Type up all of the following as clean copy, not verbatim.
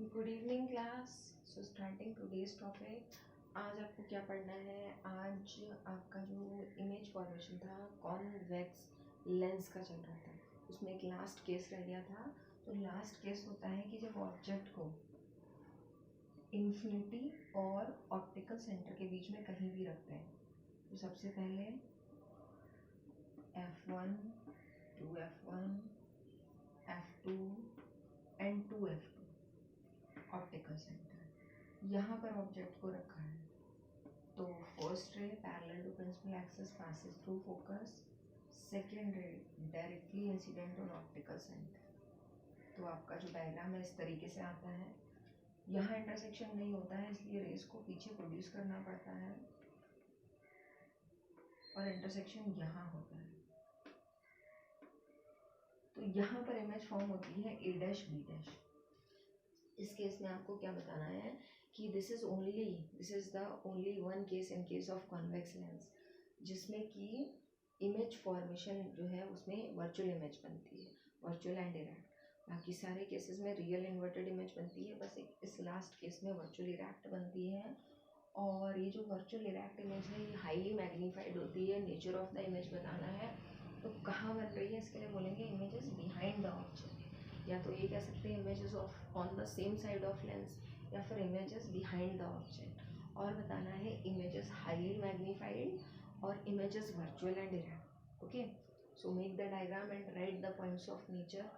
Good evening class. So starting today's topic. आज आपको क्या पढ़ना है? आज आपका जो इमेज फॉर्मेशन था कॉन्वेक्स लेंस का चल रहा था, उसमें एक लास्ट केस रह गया था। तो लास्ट केस होता है कि जब ऑब्जेक्ट को इन्फिनिटी और ऑप्टिकल सेंटर के बीच में कहीं भी रखते हैं, तो सबसे पहले F1, 2F1, F2 and 2F2 optical centre, यहाँ पर ऑब्जेक्ट को रखा है। तो first ray parallel to principal axis passes through focus, second ray directly incident on optical centre. तो आपका जो डायग्राम है इस तरीके से आता है। यहाँ इंटरसेक्शन नहीं होता है, इसलिए रेस को पीछे प्रोड्यूस करना पड़ता है और इंटरसेक्शन यहाँ होता है। तो यहाँ पर इमेज फॉर्म होती है A डैश B डैश। इस केस में आपको क्या बताना है कि this is the only one case in case of convex lens, जिसमें कि इमेज फॉर्मेशन जो है उसमें वर्चुअल इमेज बनती है, वर्चुअल एंड इरेक्ट। बाकी सारे केसेस में रियल इन्वर्टेड इमेज बनती है, बस एक इस लास्ट केस में वर्चुअल इरेक्ट बनती है। और ये जो वर्चुअल इरेक्ट इमेज है ये हाईली मैग्नीफाइड होती है। नेचर ऑफ द इमेज बताना है तो कहाँ बन रही है, इसके लिए बोलेंगे इमेजेस बिहाइंड द ऑब्जेक्ट, या तो ये कह सकते हैं images of on the same side of lens, या फिर इमेजेस बिहाइंड द ऑब्जेक्ट। और बताना है इमेजेस हाईली मैग्नीफाइड और images virtual and erect. Okay, so make the diagram and right the points of nature.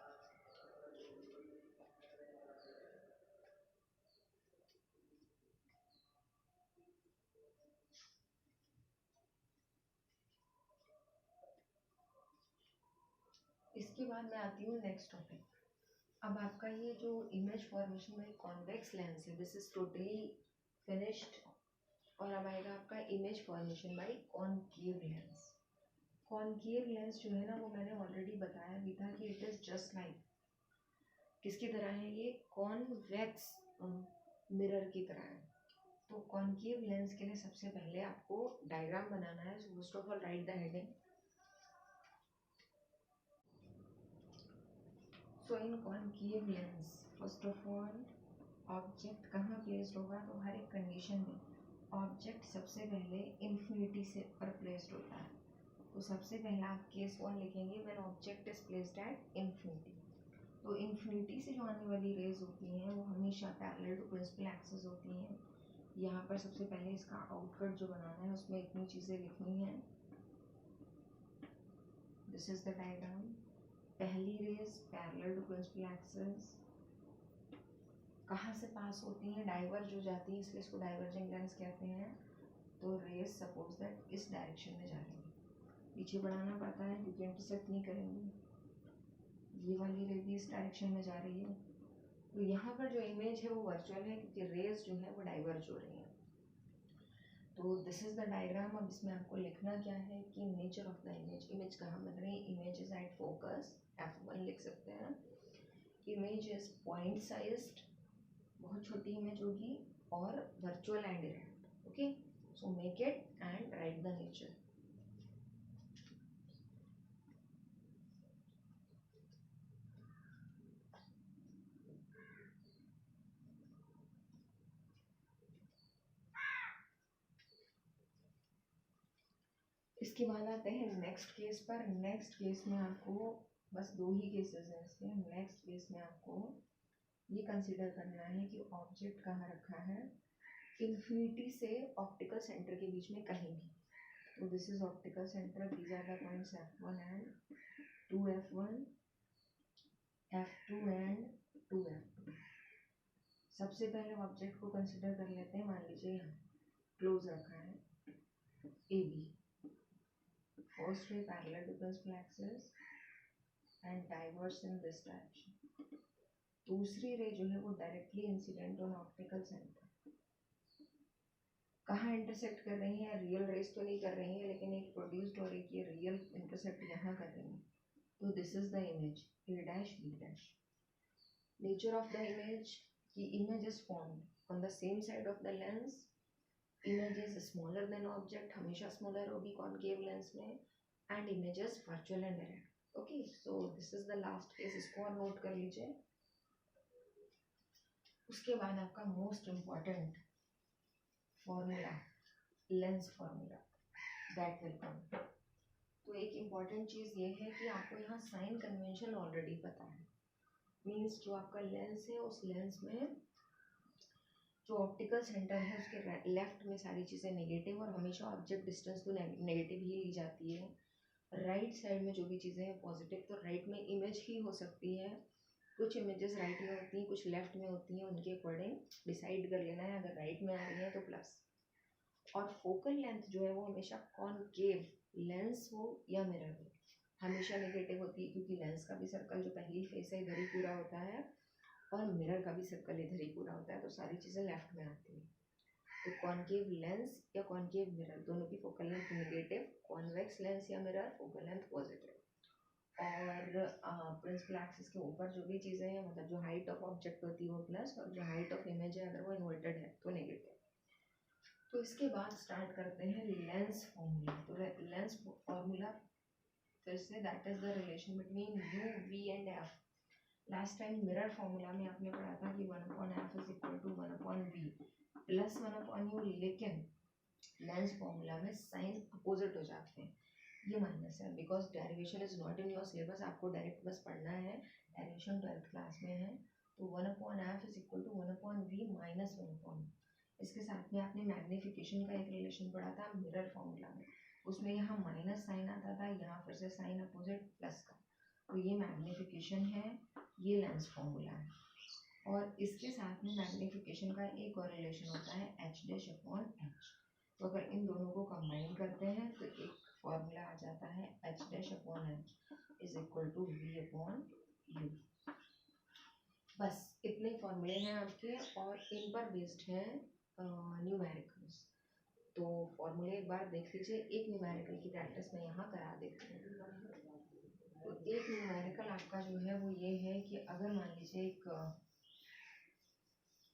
इसके बाद मैं आती हूँ नेक्स्ट टॉपिक। अब आपका ये जो इमेज फॉर्मेशन में कॉन्वेक्स लेंस है, दिस इज टोटली फिनिश्ड। और अब आएगा आपका image formation by concave lens. Concave lens जो है ना, वो मैंने ऑलरेडी बताया भी था कि इट इज जस्ट लाइक, किसकी तरह है ये? कॉन्वेक्स मिरर की तरह है। तो कॉनकेव लेंस के लिए सबसे पहले आपको डायग्राम बनाना है। So first of all right the heading. So in concave lens first of all object कहाँ प्लेस्ड होगा? तो हर एक कंडीशन में ऑब्जेक्ट सबसे पहले इन्फिनिटी से पर प्लेस्ड होता है। तो सबसे पहला आप केस वन लिखेंगे when object is placed at infinity. तो इन्फिनिटी से जो आने वाली रेज होती हैं वो हमेशा पैरेलल टू प्रिंसिपल एक्सिस होती हैं। यहाँ पर सबसे पहले इसका आउटकट जो बनाना है उसमें इतनी चीज़ें लिखनी है। This is the diagram. पहली rays parallel to principal axis कहाँ से पास होती हैं? डाइवर्ज हो जाती है, इसलिए इसको डाइवर्जिंग लेंस कहते हैं। तो रेज सपोज दैट इस डायरेक्शन में जा रही है, पीछे बढ़ाना पड़ता है क्योंकि इंटरसेक्ट नहीं करेंगी। ये वाली रे भी इस डायरेक्शन में जा रही है। तो यहाँ पर जो इमेज है वो वर्चुअल है क्योंकि रेज जो है वो डाइवर्ज हो रही है। तो दिस इज द डायग्राम। अब इसमें आपको लिखना क्या है कि nature of the image, image कहाँ बन रही है? Image is at focus, F1 लिख सकते हैं। इमेज इज पॉइंट साइज्ड, बहुत छोटी इमेज होगी, और virtual and erect. Okay, so make it and right the nature. इसके बाद आते हैं नेक्स्ट केस पर। नेक्स्ट केस में आपको बस दो ही केसेस हैं इसके। नेक्स्ट केस में आपको ये कंसीडर करना है कि ऑब्जेक्ट कहाँ रखा है? इन्फिनिटी से ऑप्टिकल सेंटर के बीच में कहीं भी। तो this is optical centre, these are the points F1 and 2F1, F2 and 2F2। सबसे पहले ऑब्जेक्ट को कंसीडर कर लेते हैं। मान लीजिए यहाँ क्लोज रखा है AB, first ray parallel to principal axis and diverse in this direction. दूसरी रे जो है वो directly incident on optical centre. कहाँ इंटरसेक्ट कर रही हैं? रियल रेस तो नहीं कर रही हैं, लेकिन एक प्रोड्यूस्ड और एक ये रियल इंटरसेक्ट यहाँ कर रही हैं। तो this is the image A dash B dash. Nature of the image की image is formed on the same side of the lens. Image is smaller than object, हमेशा स्मॉलर होगी कॉनकेव लेंस में, and images virtual and direct. Okay, so this is the last case, इसको और note कर लीजिए। उसके बाद आपका most important formula, lens formula, that will come. तो एक इम्पॉर्टेंट चीज़ ये है कि आपको यहाँ साइन कन्वेंशन ऑलरेडी पता है। मीन्स जो आपका लेंस है उस लेंस में जो ऑप्टिकल सेंटर है उसके लेफ्ट में सारी चीज़ें नेगेटिव, और हमेशा ऑब्जेक्ट डिस्टेंस तो नेगेटिव ही ली जाती है। राइट साइड में जो भी चीज़ें हैं पॉजिटिव, तो राइट में इमेज ही हो सकती है। कुछ इमेजेस राइट में होती हैं, कुछ लेफ्ट में होती हैं, उनके अकॉर्डिंग डिसाइड कर लेना है। अगर राइट में आ रही है तो प्लस। और फोकल लेंथ जो है वो हमेशा कॉनकेव लेंस हो या मिरर हो, हमेशा नेगेटिव होती है, क्योंकि लेंस का भी सर्कल जो पहली फेस है इधर ही पूरा होता है और मिरर का भी सर्कल इधर ही पूरा होता है, तो सारी चीज़ें लेफ्ट में आती हैं। तो कॉनकेव लेंस या कॉनकेव मिरर दोनों की focal length negative, convex lens या मिरर फोकल लेंथ पॉजिटिव। और प्रिंसिपल एक्सिस के ऊपर जो भी चीज़ें हैं, मतलब जो हाइट ऑफ ऑब्जेक्ट होती है वो प्लस, और जो हाइट ऑफ इमेज है अगर वो इन्वर्टेड है तो नेगेटिव। तो इसके बाद स्टार्ट करते हैं लेंस फॉर्मूला। तो लेंस फॉर्मूला फिर से, that is the relation between u, v and f. Last time mirror formula में आपने पढ़ा था कि 1/f is equal to 1/v plus 1/u, लेकिन लेंस फॉर्मूला में साइन अपोजिट हो जाते हैं, ये माइनस है, because derivation is not in your syllabus. आपको डायरेक्ट बस पढ़ना है, डेरिवेशन 12th क्लास में है। तो 1/f is equal to 1/v minus 1/u। इसके साथ में आपने मैग्नीफिकेशन का एक रिलेशन पढ़ा था मिरर फॉर्मूला में, उसमें यहाँ माइनस साइन आता था, यहाँ फिर से साइन अपोजिट प्लस का। तो ये मैग्नीफिकेशन है, ये लेंस फॉर्मूला है। और इसके साथ में मैग्नीफिकेशन का एक और रिलेशन होता है h'/h। तो अगर इन दोनों को कंबाइन करते हैं तो एक फॉर्मूला आ जाता है h'/h is equal to v/u। बस इतने फॉर्मूले हैं आपके, और इन पर बेस्ड है न्यूमेरिकल्स। तो फॉर्मूले एक बार देख लीजिए। एक न्यूमेरिकल की प्रैक्टिस मैं यहाँ करा देती हूँ। तो एक न्यूमेरिकल आपका जो है वो ये है कि अगर मान लीजिए एक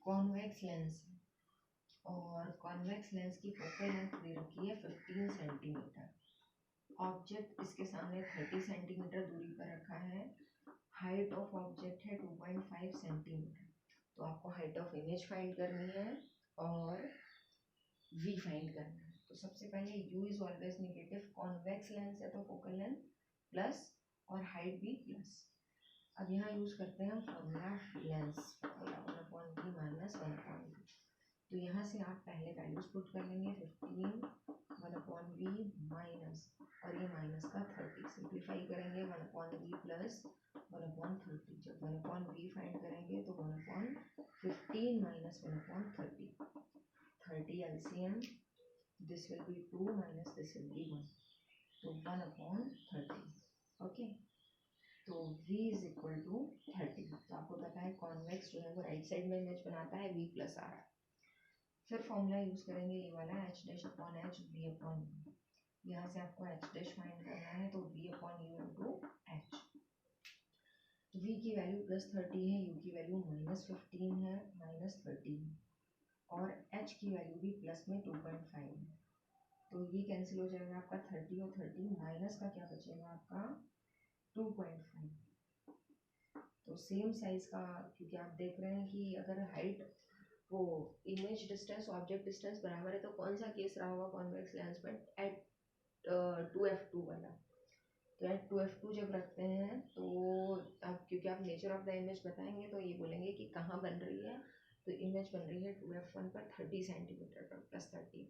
कॉन्वेक्स लेंस है और कॉन्वेक्स लेंस की फोकल लेंथ दे रखी है 15 सेंटीमीटर, ऑब्जेक्ट इसके सामने 30 सेंटीमीटर दूरी पर रखा है, हाइट ऑफ ऑब्जेक्ट है 2.5 सेंटीमीटर। तो आपको हाइट ऑफ इमेज फाइंड करनी है और v फाइंड करना है। तो सबसे पहले u is always negative, convex lens है तो फोकल लेंथ प्लस और हाइट भी प्लस। अब यहाँ यूज करते हैं formula lens formula 1/v minus 1/v। तो यहाँ से आप पहले वैल्यूज पुट कर लेंगे 15 1/v माइनस, और ये माइनस का 30 सिंप्लीफाई करेंगे 1/v प्लस 1/30। जब 1/v फाइंड करेंगे तो 1/15 minus 1/30, 30 LCM, this will be 2 minus this will be 1, तो 1/30। ओके, तो v इज इक्वल टू 30। तो आपको पता है कॉन्वेक्स जो है वो राइट साइड में इमेज बनाता है v प्लस r। फिर फॉर्मूला यूज करेंगे ये वाला h'/h v/u। यहाँ से आपको h' फाइंड करना है, तो v/u इंटू h। v की वैल्यू +30 है, u की वैल्यू -15 है, -30 है, और h की वैल्यू भी प्लस में 2.5 है। तो ये कैंसिल हो जाएगा आपका 30 और 30, माइनस का क्या बचेगा आपका 2.5। तो सेम साइज का, क्योंकि आप देख रहे हैं कि अगर हाइट वो इमेज डिस्टेंस ऑब्जेक्ट डिस्टेंस बराबर है तो कौन सा केस रहा होगा कॉन्वेक्स लेंस में, एट 2f2 वाला। तो एट 2f2 जब रखते हैं तो आप, क्योंकि आप नेचर ऑफ द इमेज बताएंगे तो ये बोलेंगे कि कहाँ बन रही है, तो इमेज बन रही है 2f1 पर 30 सेंटीमीटर पर +30।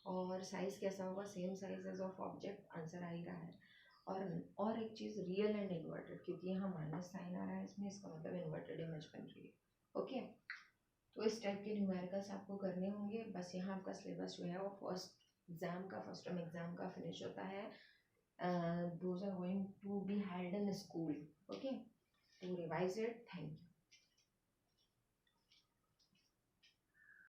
और साइज कैसा होगा, same size as of object, answer आ ही रहा है। और एक चीज़ रियल एंड इन्वर्टेड, क्योंकि यहाँ माइनस साइन आ रहा है इसमें, इसका मतलब इन्वर्टेड इमेज बन रही है। ओके, तो इस टाइप के न्यूमेरिकल्स आपको करने होंगे। बस यहाँ आपका सिलेबस जो है वो फर्स्ट टर्म एग्जाम का फिनिश होता है। Those are going to be held in school. Okay, तो रिवाइज इट। Thank you.